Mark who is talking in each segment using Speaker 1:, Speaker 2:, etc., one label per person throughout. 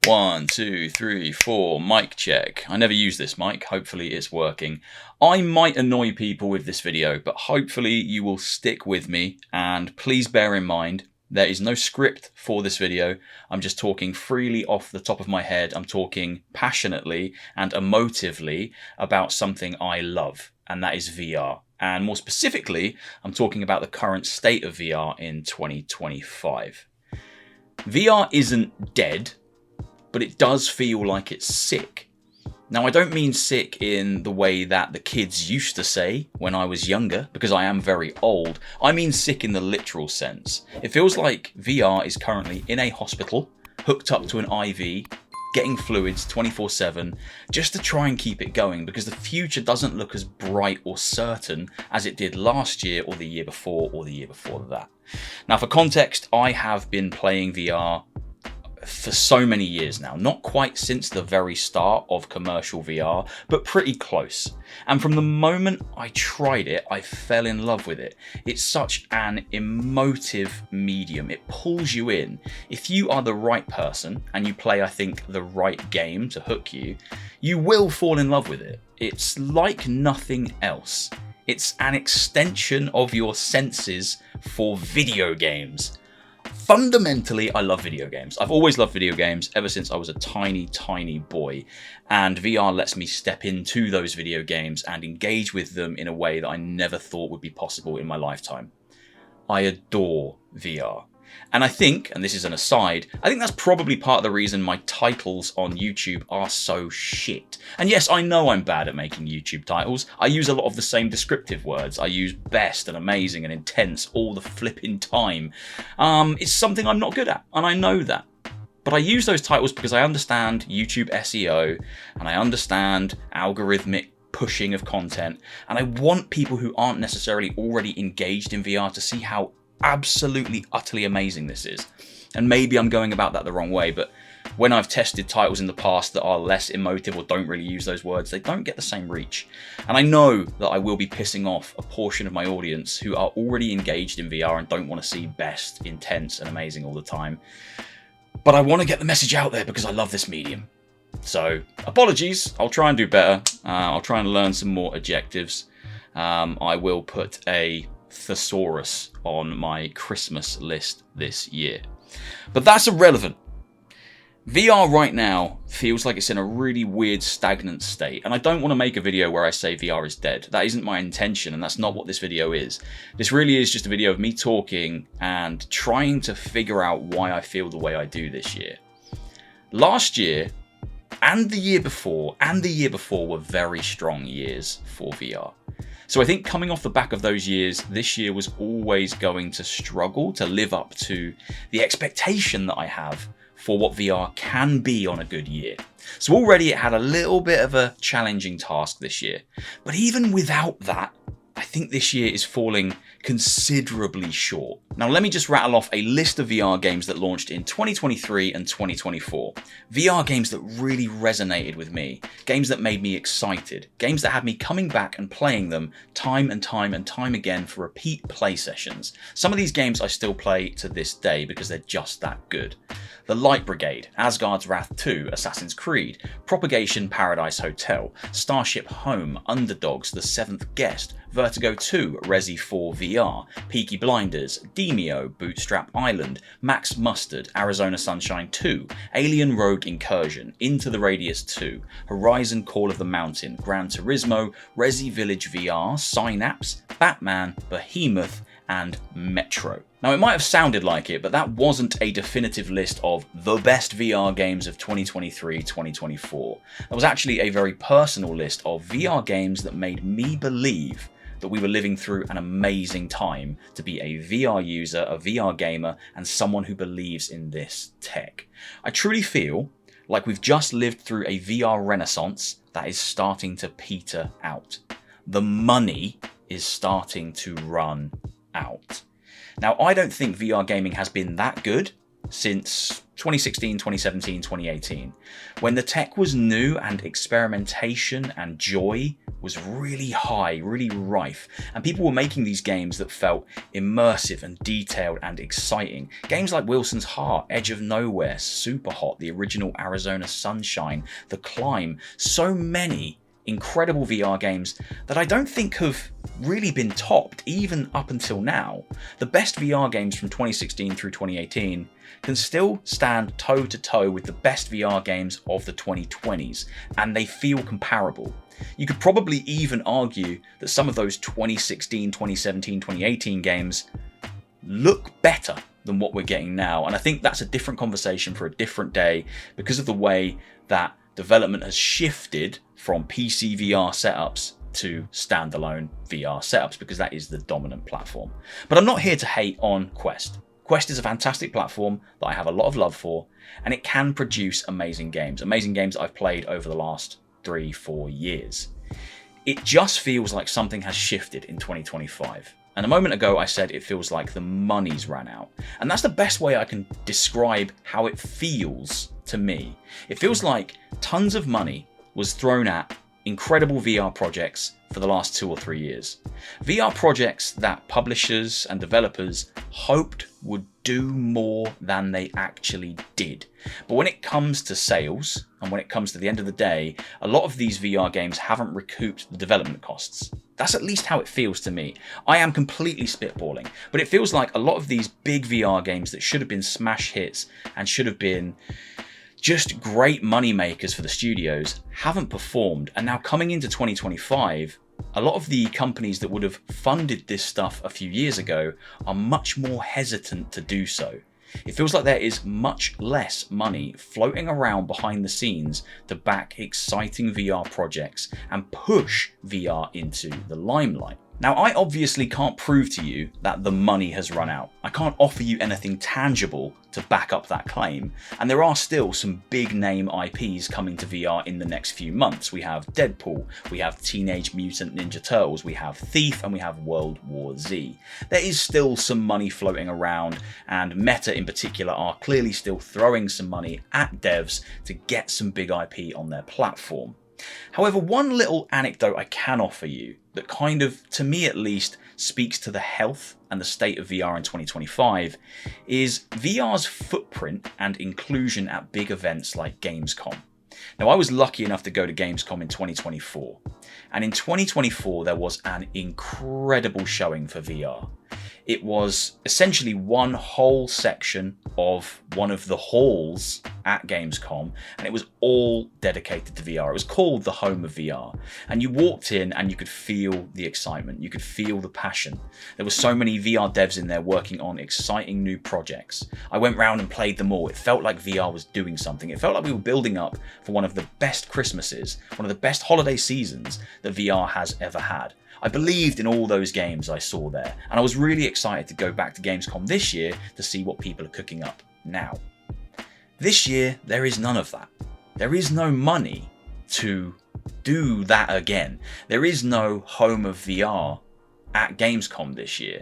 Speaker 1: 1, 2, 3, 4, mic check. I never use this mic, hopefully it's working. I might annoy people with this video, but hopefully you will stick with me, and please bear in mind, there is no script for this video. I'm just talking freely off the top of my head. I'm talking passionately and emotively about something I love, and that is VR. And more specifically, I'm talking about the current state of VR in 2025. VR isn't dead, but it does feel like it's sick. Now, I don't mean sick in the way that the kids used to say when I was younger, because I am very old. I mean sick in the literal sense. It feels like VR is currently in a hospital, hooked up to an IV, getting fluids 24/7, just to try and keep it going, because the future doesn't look as bright or certain as it did last year or the year before or the year before that. Now, for context, I have been playing VR for so many years now, not quite since the very start of commercial VR, but pretty close. And from the moment I tried it, I fell in love with it. It's such an emotive medium. It pulls you in. If you are the right person and you play, I think, the right game to hook you, you will fall in love with it. It's like nothing else. It's an extension of your senses for video games. Fundamentally, I love video games. I've always loved video games ever since I was a tiny boy, and VR lets me step into those video games and engage with them in a way that I never thought would be possible in my lifetime. I adore VR. And I think, and this is an aside, I think that's probably part of the reason my titles on YouTube are so shit. And yes, I know I'm bad at making YouTube titles. I use a lot of the same descriptive words. I use best and amazing and intense all the flipping time. It's something I'm not good at, and I know that. But I use those titles because I understand YouTube SEO, and I understand algorithmic pushing of content, and I want people who aren't necessarily already engaged in VR to see how absolutely utterly amazing this is. And maybe I'm going about that the wrong way, but when I've tested titles in the past that are less emotive or don't really use those words, they don't get the same reach. And I know that I will be pissing off a portion of my audience who are already engaged in VR and don't want to see best, intense and amazing all the time. But I want to get the message out there because I love this medium. So apologies, I'll try and do better. I'll try and learn some more adjectives. I will put a thesaurus on my Christmas list this year. But that's irrelevant. VR right now feels like it's in a really weird stagnant state, and I don't want to make a video where I say VR is dead. That isn't my intention, and that's not what this video is. This really is just a video of me talking and trying to figure out why I feel the way I do this year. Last year and the year before were very strong years for VR. So I think coming off the back of those years, this year was always going to struggle to live up to the expectation that I have for what VR can be on a good year. So already it had a little bit of a challenging task this year. But even without that, I think this year is falling considerably short. Now let me just rattle off a list of VR games that launched in 2023 and 2024. VR games that really resonated with me, games that made me excited, games that had me coming back and playing them time and time again for repeat play sessions. Some of these games I still play to this day because they're just that good. The Light Brigade, Asgard's Wrath 2, Assassin's Creed, Propagation Paradise Hotel, Starship Home, Underdogs, The Seventh Guest, Vertigo 2, Resi 4 VR, Peaky Blinders, Demeo, Bootstrap Island, Max Mustard, Arizona Sunshine 2, Alien Rogue Incursion, Into the Radius 2, Horizon Call of the Mountain, Gran Turismo, Resi Village VR, Synapse, Batman, Behemoth, and Metro. Now, it might have sounded like it, but that wasn't a definitive list of the best VR games of 2023-2024. That was actually a very personal list of VR games that made me believe that we were living through an amazing time to be a VR user, a VR gamer, and someone who believes in this tech. I truly feel like we've just lived through a VR renaissance that is starting to peter out. The money is starting to run out. Now, I don't think VR gaming has been that good since 2016, 2017, 2018, when the tech was new and experimentation and joy was really high, really rife, and people were making these games that felt immersive and detailed and exciting. Games like Wilson's Heart, Edge of Nowhere, Superhot, the original Arizona Sunshine, The Climb, so many incredible VR games that I don't think have really been topped even up until now. The best VR games from 2016 through 2018 can still stand toe to toe with the best VR games of the 2020s, and they feel comparable. You could probably even argue that some of those 2016, 2017, 2018 games look better than what we're getting now, and I think that's a different conversation for a different day because of the way that development has shifted from PC VR setups to standalone VR setups, because that is the dominant platform. But I'm not here to hate on Quest. Quest is a fantastic platform that I have a lot of love for, and it can produce amazing games that I've played over the last 3-4 years. It just feels like something has shifted in 2025. And a moment ago I said it feels like the money's ran out. And that's the best way I can describe how it feels to me. It feels like tons of money was thrown at incredible VR projects for the last 2 or 3 years. VR projects that publishers and developers hoped would do more than they actually did. But when it comes to sales, and when it comes to the end of the day, a lot of these VR games haven't recouped the development costs. That's at least how it feels to me. I am completely spitballing, but it feels like a lot of these big VR games that should have been smash hits and should have been just great money makers for the studios haven't performed. And now coming into 2025, a lot of the companies that would have funded this stuff a few years ago are much more hesitant to do so. It feels like there is much less money floating around behind the scenes to back exciting VR projects and push VR into the limelight. Now, I obviously can't prove to you that the money has run out. I can't offer you anything tangible to back up that claim, and there are still some big name IPs coming to VR in the next few months. We have Deadpool, we have Teenage Mutant Ninja Turtles, we have Thief, and we have World War Z. There is still some money floating around, and Meta in particular are clearly still throwing some money at devs to get some big IP on their platform. However, one little anecdote I can offer you that kind of, to me at least, speaks to the health and the state of VR in 2025 is VR's footprint and inclusion at big events like Gamescom. Now, I was lucky enough to go to Gamescom in 2024, and in 2024 there was an incredible showing for VR. It was essentially one whole section of one of the halls at Gamescom, and it was all dedicated to VR. It was called the Home of VR, and you walked in and you could feel the excitement, you could feel the passion. There were so many VR devs in there working on exciting new projects. I went round and played them all. It felt like VR was doing something. It felt like we were building up for one of the best Christmases, one of the best holiday seasons that VR has ever had. I believed in all those games I saw there, and I was really excited to go back to Gamescom this year to see what people are cooking up now. This year, there is none of that. There is no money to do that again. There is no Home of VR at Gamescom this year.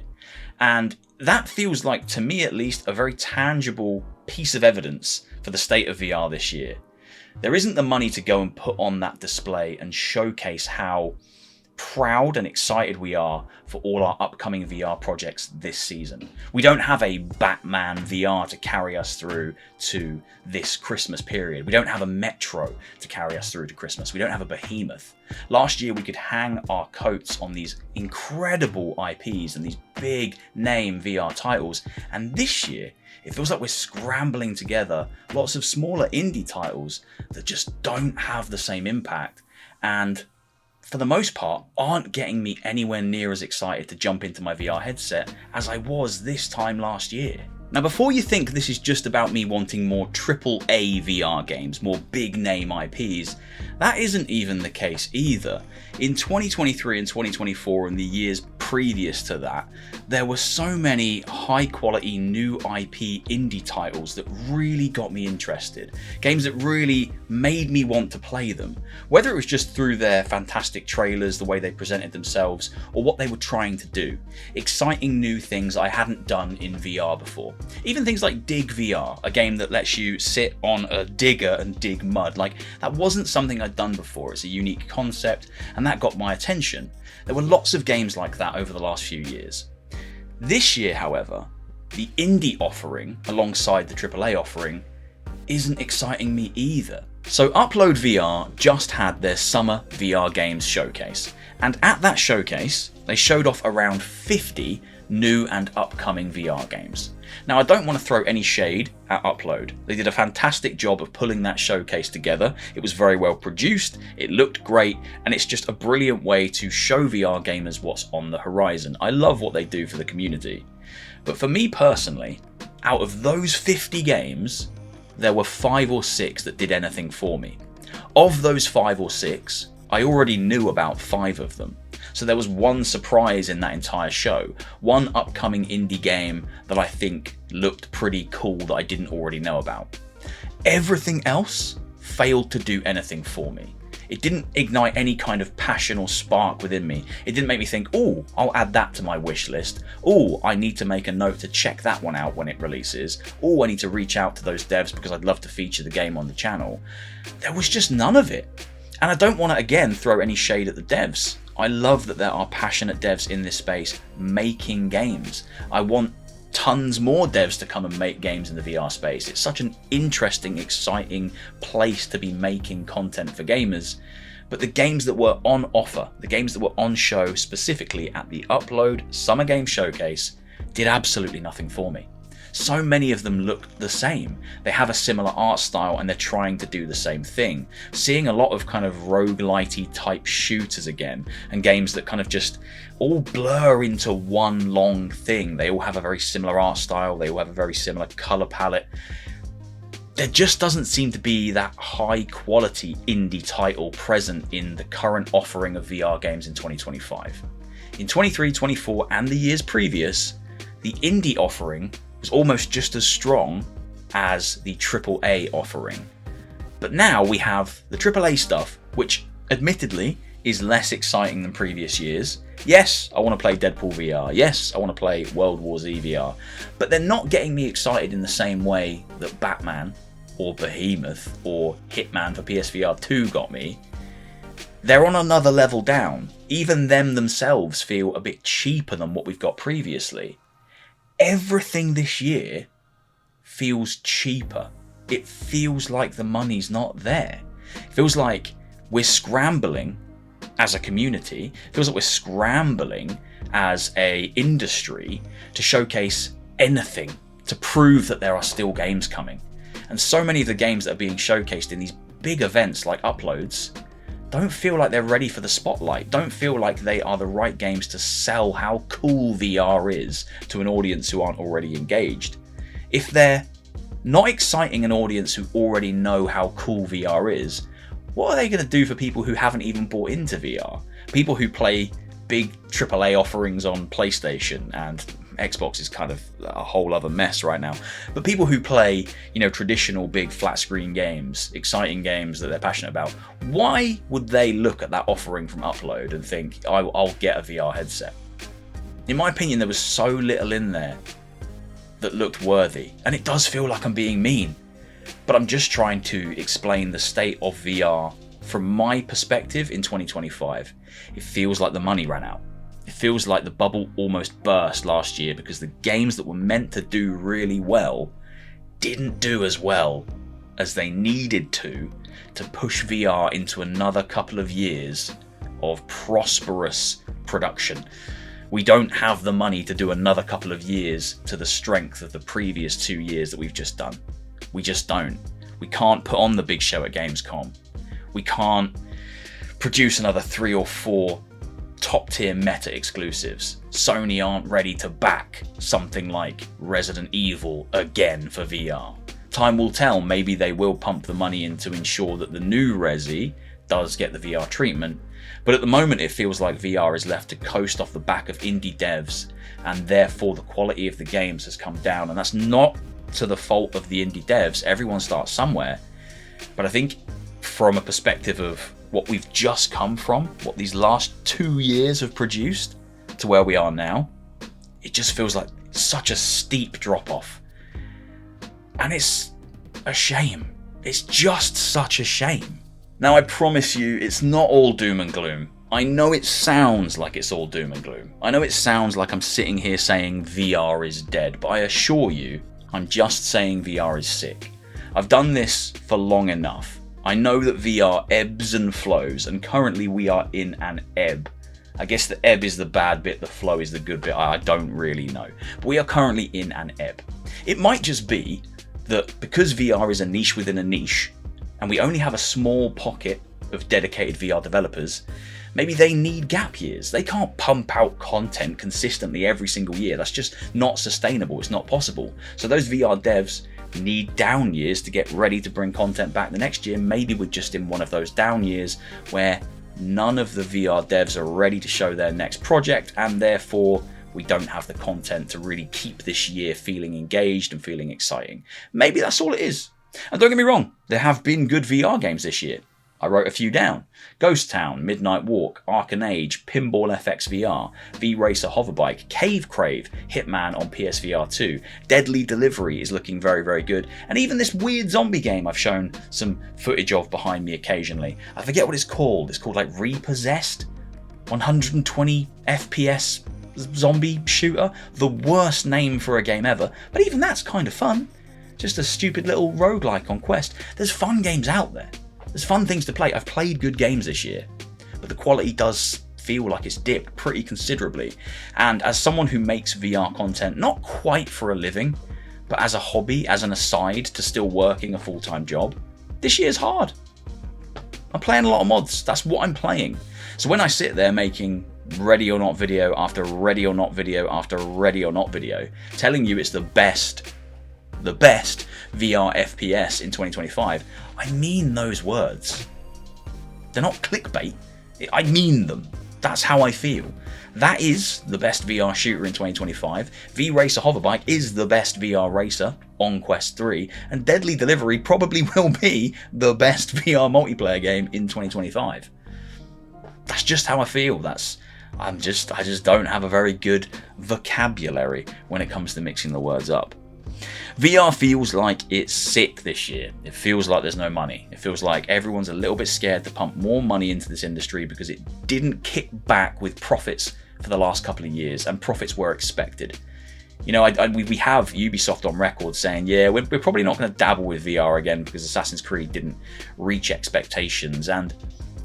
Speaker 1: And that feels like, to me at least, a very tangible piece of evidence for the state of VR this year. There isn't the money to go and put on that display and showcase how proud and excited we are for all our upcoming VR projects this season. We don't have a Batman VR to carry us through to this Christmas period. We don't have a Metro to carry us through to Christmas. We don't have a Behemoth. Last year we could hang our coats on these incredible IPs and these big name VR titles, and this year it feels like we're scrambling together lots of smaller indie titles that just don't have the same impact, and for the most part, aren't getting me anywhere near as excited to jump into my VR headset as I was this time last year. Now, before you think this is just about me wanting more AAA VR games, more big name IPs, that isn't even the case either. In 2023 and 2024 and the years previous to that, there were so many high quality new IP indie titles that really got me interested. Games that really made me want to play them. Whether it was just through their fantastic trailers, the way they presented themselves, or what they were trying to do. Exciting new things I hadn't done in VR before. Even things like Dig VR, a game that lets you sit on a digger and dig mud. Like, that wasn't something I'd done before. It's a unique concept, and that got my attention. There were lots of games like that over the last few years. This year, however, the indie offering alongside the AAA offering isn't exciting me either. So Upload VR just had their summer VR games showcase, and at that showcase they showed off around 50 new and upcoming VR games. Now, I don't want to throw any shade at Upload. They did a fantastic job of pulling that showcase together. It was very well produced, it looked great, and it's just a brilliant way to show VR gamers what's on the horizon. I love what they do for the community. But for me personally, out of those 50 games, there were 5 or 6 that did anything for me. Of those 5 or 6, I already knew about 5 of them. So there was one surprise in that entire show, one upcoming indie game that I think looked pretty cool that I didn't already know about. Everything else failed to do anything for me. It didn't ignite any kind of passion or spark within me. It didn't make me think, oh, I'll add that to my wish list. Oh, I need to make a note to check that one out when it releases. Oh, I need to reach out to those devs because I'd love to feature the game on the channel. There was just none of it. And I don't want to, again, throw any shade at the devs. I love that there are passionate devs in this space making games. I want tons more devs to come and make games in the VR space. It's such an interesting, exciting place to be making content for gamers. But the games that were on offer, the games that were on show specifically at the Upload Summer Game Showcase, did absolutely nothing for me. So many of them look the same. They have a similar art style and they're trying to do the same thing. Seeing a lot of kind of roguelite-y type shooters again, and games that kind of just all blur into one long thing. They all have a very similar art style, they all have a very similar colour palette. There just doesn't seem to be that high quality indie title present in the current offering of VR games in 2025. In 23, 24 and the years previous, the indie offering was almost just as strong as the AAA offering. But now we have the AAA stuff, which admittedly is less exciting than previous years. Yes, I want to play Deadpool VR. Yes, I want to play World War Z VR. But they're not getting me excited in the same way that Batman or Behemoth or Hitman for PSVR 2 got me. They're on another level down. Even them themselves feel a bit cheaper than what we've got previously. Everything this year feels cheaper. It feels like the money's not there. It feels like we're scrambling as a community. It feels like we're scrambling as a industry to showcase anything, to prove that there are still games coming. And so many of the games that are being showcased in these big events like Uploads don't feel like they're ready for the spotlight, don't feel like they are the right games to sell how cool VR is to an audience who aren't already engaged. If they're not exciting an audience who already know how cool VR is, what are they going to do for people who haven't even bought into VR? People who play big AAA offerings on PlayStation, and Xbox is kind of a whole other mess right now. But people who play, traditional big flat screen games, exciting games that they're passionate about, why would they look at that offering from Upload and think, I'll get a VR headset? In my opinion, there was so little in there that looked worthy. And it does feel like I'm being mean, but I'm just trying to explain the state of VR from my perspective in 2025. It feels like the money ran out. It feels like the bubble almost burst last year because the games that were meant to do really well didn't do as well as they needed to push VR into another couple of years of prosperous production. We don't have the money to do another couple of years to the strength of the previous 2 years that we've just done. We just don't. We can't put on the big show at Gamescom. We can't produce another 3 or 4 top tier meta exclusives. Sony aren't ready to back something like Resident Evil again for VR. Time will tell, maybe they will pump the money in to ensure that the new Resi does get the VR treatment, but at the moment it feels like VR is left to coast off the back of indie devs, and therefore the quality of the games has come down. And that's not to the fault of the indie devs, everyone starts somewhere, but I think from a perspective of what we've just come from, what these last 2 years have produced, to where we are now, it just feels like such a steep drop off. And it's a shame. It's just such a shame. Now, I promise you, it's not all doom and gloom. I know it sounds like it's all doom and gloom. I know it sounds like I'm sitting here saying VR is dead, but I assure you, I'm just saying VR is sick. I've done this for long enough. I know that VR ebbs and flows, and currently we are in an ebb. I guess the ebb is the bad bit, the flow is the good bit, I don't really know. But we are currently in an ebb. It might just be that because VR is a niche within a niche, and we only have a small pocket of dedicated VR developers, maybe they need gap years. They can't pump out content consistently every single year. That's just not sustainable. It's not possible. So those VR devs need down years to get ready to bring content back the next year. Maybe we're just in one of those down years where none of the VR devs are ready to show their next project, and therefore we don't have the content to really keep this year feeling engaged and feeling exciting. Maybe that's all it is. And don't get me wrong, there have been good VR games this year. I wrote a few down. Ghost Town, Midnight Walk, Arcane Age, Pinball FX VR, V-Racer Hoverbike, Cave Crave, Hitman on PSVR 2, Deadly Delivery is looking very, very good, and even this weird zombie game I've shown some footage of behind me occasionally. I forget what it's called. It's called like Repossessed? 120 FPS zombie shooter? The worst name for a game ever, but even that's kind of fun. Just a stupid little roguelike on Quest. There's fun games out there. There's fun things to play. I've played good games this year, but the quality does feel like it's dipped pretty considerably. And as someone who makes VR content, not quite for a living, but as a hobby, as an aside to still working a full-time job, this year's hard. I'm playing a lot of mods. That's what I'm playing. So when I sit there making ready or not video after ready or not video after ready or not video, telling you it's the best VR FPS in 2025, I mean those words. They're not clickbait. I mean them. That's how I feel. That is the best VR shooter in 2025. V-Racer Hoverbike is the best VR racer on Quest 3, and Deadly Delivery probably will be the best VR multiplayer game in 2025. That's just how I feel. I just don't have a very good vocabulary when it comes to mixing the words up. VR feels like it's sick this year. It feels like there's no money. It feels like everyone's a little bit scared to pump more money into this industry because it didn't kick back with profits for the last couple of years, and profits were expected. You know, we have Ubisoft on record saying, yeah, we're probably not going to dabble with VR again because Assassin's Creed didn't reach expectations. And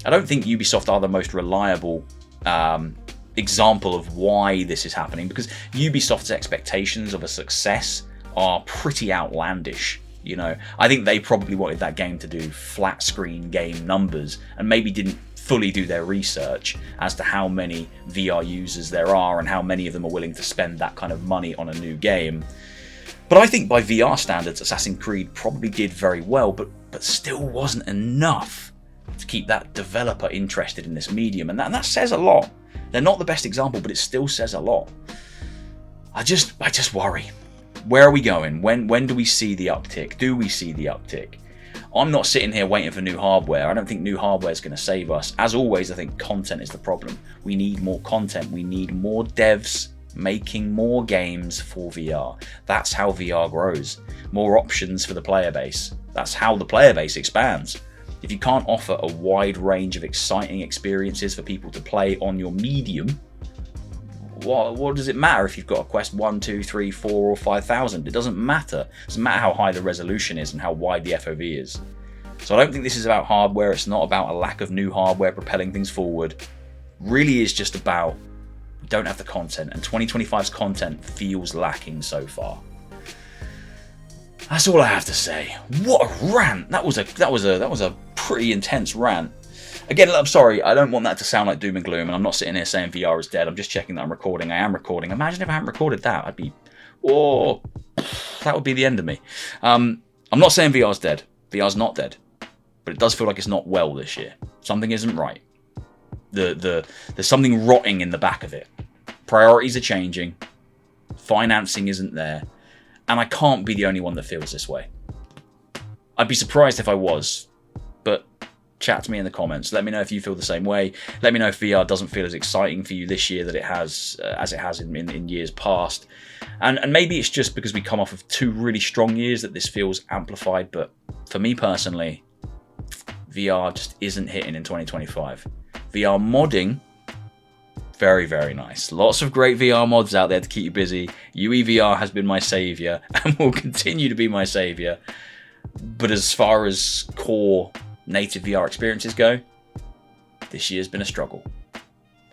Speaker 1: I don't think Ubisoft are the most reliable example of why this is happening, because Ubisoft's expectations of a success are pretty outlandish. You know, I think they probably wanted that game to do flat screen game numbers and maybe didn't fully do their research as to how many VR users there are and how many of them are willing to spend that kind of money on a new game. But I think by VR standards, Assassin's Creed probably did very well, but still wasn't enough to keep that developer interested in this medium, and that says a lot. They're not the best example, but it still says a lot. I just worry. Where are we going? When do we see the uptick? Do we see the uptick? I'm not sitting here waiting for new hardware. I don't think new hardware is going to save us. As always, I think content is the problem. We need more content. We need more devs making more games for VR. That's how VR grows. More options for the player base. That's how the player base expands. If you can't offer a wide range of exciting experiences for people to play on your medium, what does it matter if you've got a Quest 1, 2, 3, 4 or 5,000? It doesn't matter. It doesn't matter how high the resolution is and how wide the FOV is. So I don't think this is about hardware. It's not about a lack of new hardware propelling things forward. It really is just about we don't have the content, and 2025's content feels lacking so far. That's all I have to say. What a rant! That was a pretty intense rant. Again, I'm sorry, I don't want that to sound like doom and gloom, and I'm not sitting here saying VR is dead. I'm just checking that I'm recording. I am recording. Imagine if I hadn't recorded that. That would be the end of me. I'm not saying VR's dead. VR's not dead. But it does feel like it's not well this year. Something isn't right. There's something rotting in the back of it. Priorities are changing. Financing isn't there. And I can't be the only one that feels this way. I'd be surprised if I was, but chat to me in the comments. Let me know if you feel the same way. Let me know if VR doesn't feel as exciting for you this year that it has as it has in years past. And maybe it's just because we come off of 2 really strong years that this feels amplified, but for me personally, VR just isn't hitting in 2025. VR modding, very, very nice. Lots of great VR mods out there to keep you busy. UEVR has been my saviour and will continue to be my saviour. But as far as core native VR experiences go, this year's been a struggle.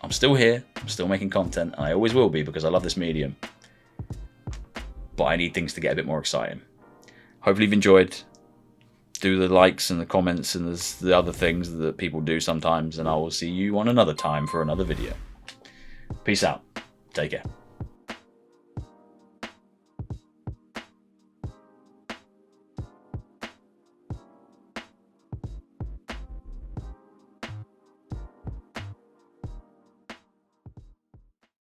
Speaker 1: I'm still here, I'm still making content, and I always will be because I love this medium. But I need things to get a bit more exciting. Hopefully you've enjoyed. Do the likes and the comments and the other things that people do sometimes, and I will see you on another time for another video. Peace out. Take care.